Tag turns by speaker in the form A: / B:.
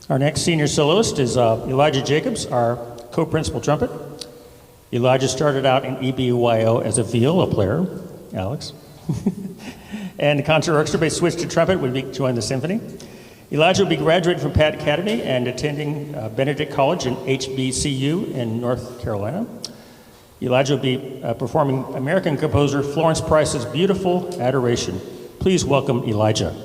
A: Our next senior soloist is Elijah Jacobs, our co-principal trumpet. Elijah started out in EBYO as a viola player, Alex. And the concert orchestra bass switched to trumpet when he joined the symphony. Elijah will be graduating from Pat Academy and attending Benedict College in HBCU in North Carolina. Elijah will be performing American composer Florence Price's Beautiful Adoration. Please welcome Elijah.